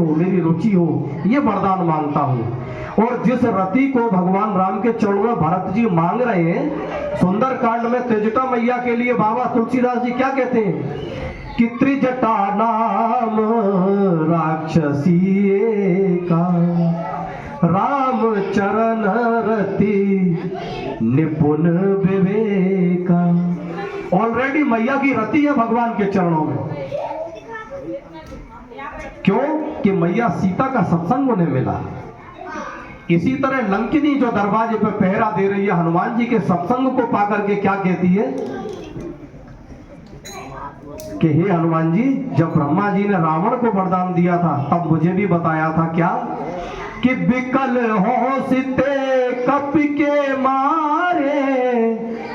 हो, मेरी रुचि हो, ये वरदान मांगता हूँ। और जिस रति को भगवान राम के चरणों में भरत जी मांग रहे हैं, सुंदरकांड में त्रिजटा मैया के लिए बाबा तुलसीदास जी क्या कहते हैं कि त्रिजटा नाम राक्षसी का राम चरण रति निपुण विवेका। ऑलरेडी मैया की रति है भगवान के चरणों में। क्यों? कि मैया सीता का सत्संग उन्हें मिला। इसी तरह लंकिनी जो दरवाजे पर पहरा दे रही है, हनुमान जी के सत्संग को पाकर के क्या कहती है कि हे हनुमान जी, जब ब्रह्मा जी ने रावण को वरदान दिया था तब मुझे भी बताया था क्या कि बिकल हो सीते कपि के मारे,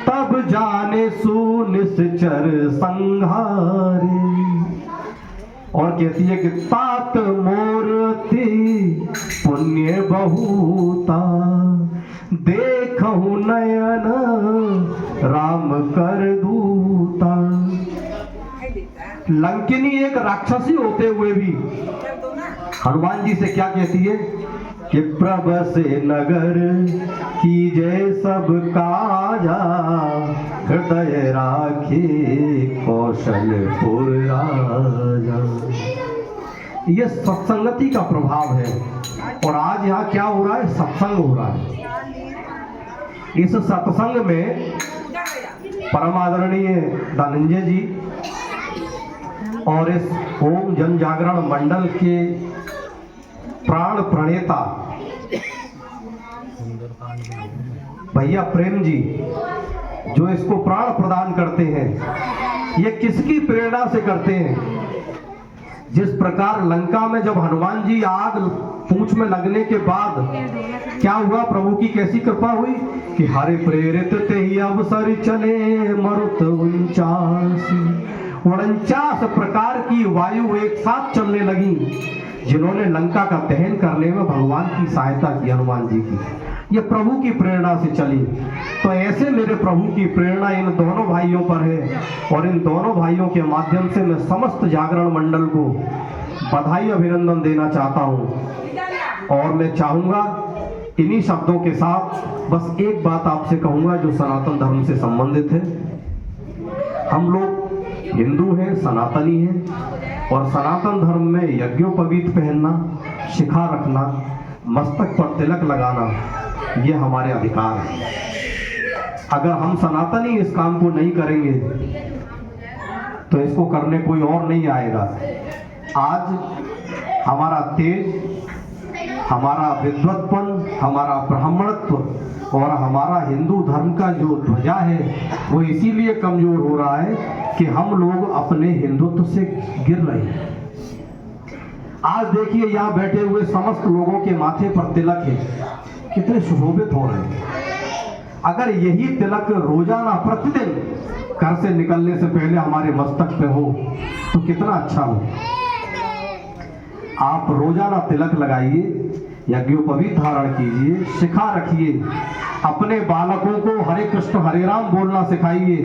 तब जाने सुनिश्चर संहारे। और कहती है कि तात मूर्ति पुण्य बहुता, देखहु नयन राम कर दूता। लंकिनी एक राक्षसी होते हुए भी हनुमान जी से क्या कहती है कि प्रभ से नगर कीजे सब काजा, हृदय राखे कौशलपुर राजा। ये सत्संगति का प्रभाव है। और आज यहाँ क्या हो रहा है? सत्संग हो रहा है। इस सत्संग में परम आदरणीय धनंजय जी और इस ओम जन जागरण मंडल के प्राण प्रणेता भैया प्रेम जी जो इसको प्राण प्रदान करते हैं, ये किसकी प्रेरणा से करते हैं? जिस प्रकार लंका में जब हनुमान जी आग पूंछ में लगने के बाद क्या हुआ, प्रभु की कैसी कृपा हुई कि हरि प्रेरित ते ही अवसर चले मरुत 49 प्रकार की वायु एक साथ चलने लगी, जिन्होंने लंका का दहन करने में भगवान की सहायता की, हनुमान जी की। ये प्रभु की प्रेरणा से चली। तो ऐसे मेरे प्रभु की प्रेरणा इन दोनों भाइयों पर है और इन दोनों भाइयों के माध्यम से मैं समस्त जागरण मंडल को बधाई अभिनंदन देना चाहता हूँ। और मैं चाहूँगा इन्हीं शब्दों के साथ बस एक बात आपसे कहूँगा जो सनातन धर्म से संबंधित है। हम लोग हिंदू हैं, सनातनी हैं, और सनातन धर्म में यज्ञोपवीत पहनना, शिखा रखना, मस्तक पर तिलक लगाना, ये हमारे अधिकार है। अगर हम सनातनी इस काम को नहीं करेंगे तो इसको करने कोई और नहीं आएगा। आज हमारा तेज, हमारा विद्वत्पन, हमारा ब्राह्मणत्व और हमारा हिंदू धर्म का जो ध्वजा है वो इसीलिए कमजोर हो रहा है कि हम लोग अपने हिंदुत्व से गिर रहे हैं। आज देखिए यहाँ बैठे हुए समस्त लोगों के माथे पर तिलक है, कितने सुशोभित हो रहे हैं। अगर यही तिलक रोजाना प्रतिदिन घर से निकलने से पहले हमारे मस्तक पे हो तो कितना अच्छा हो। आप रोजाना तिलक लगाइए, यज्ञोपवीत धारण कीजिए, शिखा रखिए, अपने बालकों को हरे कृष्ण हरे राम बोलना सिखाइए।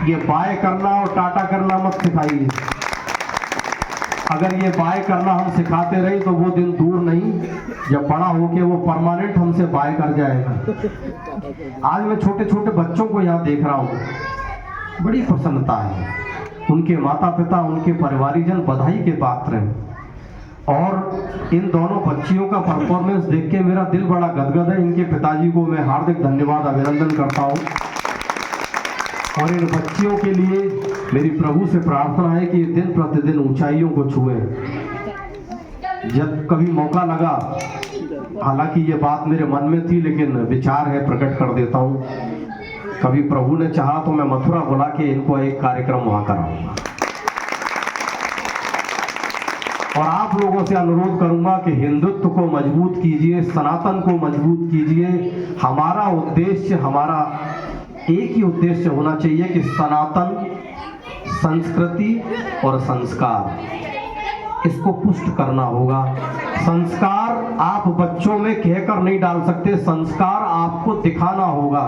ये बाय करना और टाटा करना मत सिखाइए। अगर ये बाय करना हम सिखाते रहे तो वो दिन दूर नहीं जब बड़ा होके वो परमानेंट हमसे बाय कर जाएगा। आज मैं छोटे छोटे बच्चों को यहाँ देख रहा हूँ, बड़ी प्रसन्नता है। उनके माता पिता, उनके परिवारीजन बधाई के पात्र हैं। और इन दोनों बच्चियों का परफॉर्मेंस देख के मेरा दिल बड़ा गदगद है। इनके पिताजी को मैं हार्दिक धन्यवाद अभिनंदन करता हूँ। और इन बच्चियों के लिए मेरी प्रभु से प्रार्थना है कि दिन प्रतिदिन ऊंचाइयों को छुए। जब कभी मौका लगा, हालांकि ये बात मेरे मन में थी लेकिन विचार है, प्रकट कर देता हूँ। कभी प्रभु ने चाहा तो मैं मथुरा बुला के इनको एक कार्यक्रम वहां कराऊंगा। और आप लोगों से अनुरोध करूंगा कि हिंदुत्व को मजबूत कीजिए, सनातन को मजबूत कीजिए। हमारा उद्देश्य, हमारा एक ही उद्देश्य होना चाहिए कि सनातन संस्कृति और संस्कार, इसको पुष्ट करना होगा। संस्कार आप बच्चों में कहकर नहीं डाल सकते, संस्कार आपको दिखाना होगा।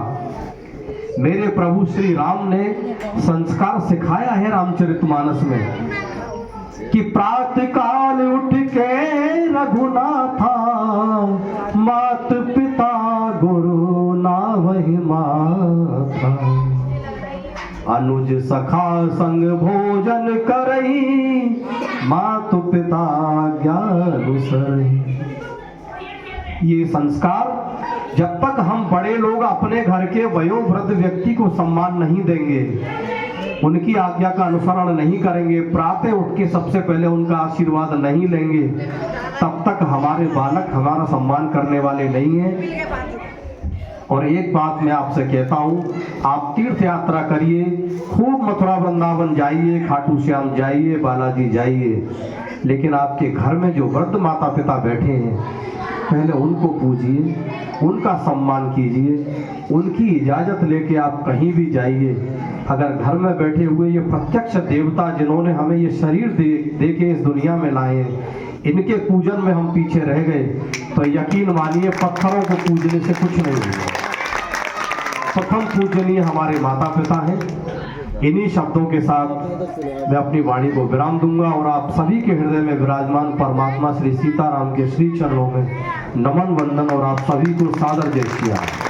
मेरे प्रभु श्री राम ने संस्कार सिखाया है रामचरितमानस में कि प्रातः काल उठ के रघुनाथा, मात पिता गुरु ना वही माथा। अनुज सखा संग भोजन करई, मातु पिता ज्ञान सरई। ये संस्कार जब तक हम बड़े लोग अपने घर के वयोवृद्ध व्यक्ति को सम्मान नहीं देंगे, उनकी आज्ञा का अनुसरण नहीं करेंगे, प्रातः उठ के सबसे पहले उनका आशीर्वाद नहीं लेंगे, तब तक हमारे बालक हमारा सम्मान करने वाले नहीं हैं। और एक बात मैं आपसे कहता हूँ, आप तीर्थ यात्रा करिए, खूब मथुरा वृंदावन जाइए, खाटू श्याम जाइए, बालाजी जाइए, लेकिन आपके घर में जो वृद्ध माता पिता बैठे हैं, पहले उनको पूजिए, उनका सम्मान कीजिए, उनकी इजाज़त लेके आप कहीं भी जाइए। अगर घर में बैठे हुए ये प्रत्यक्ष देवता जिन्होंने हमें ये शरीर दे के इस दुनिया में लाए, इनके पूजन में हम पीछे रह गए, तो यकीन मानिए पत्थरों को पूजने से कुछ नहीं होगा। प्रथम पूजनीय हमारे माता पिता हैं। इन्हीं शब्दों के साथ मैं अपनी वाणी को विराम दूंगा और आप सभी के हृदय में विराजमान परमात्मा श्री सीताराम के श्री चरणों में नमन वंदन और आप सभी को सादर जय श्री राम।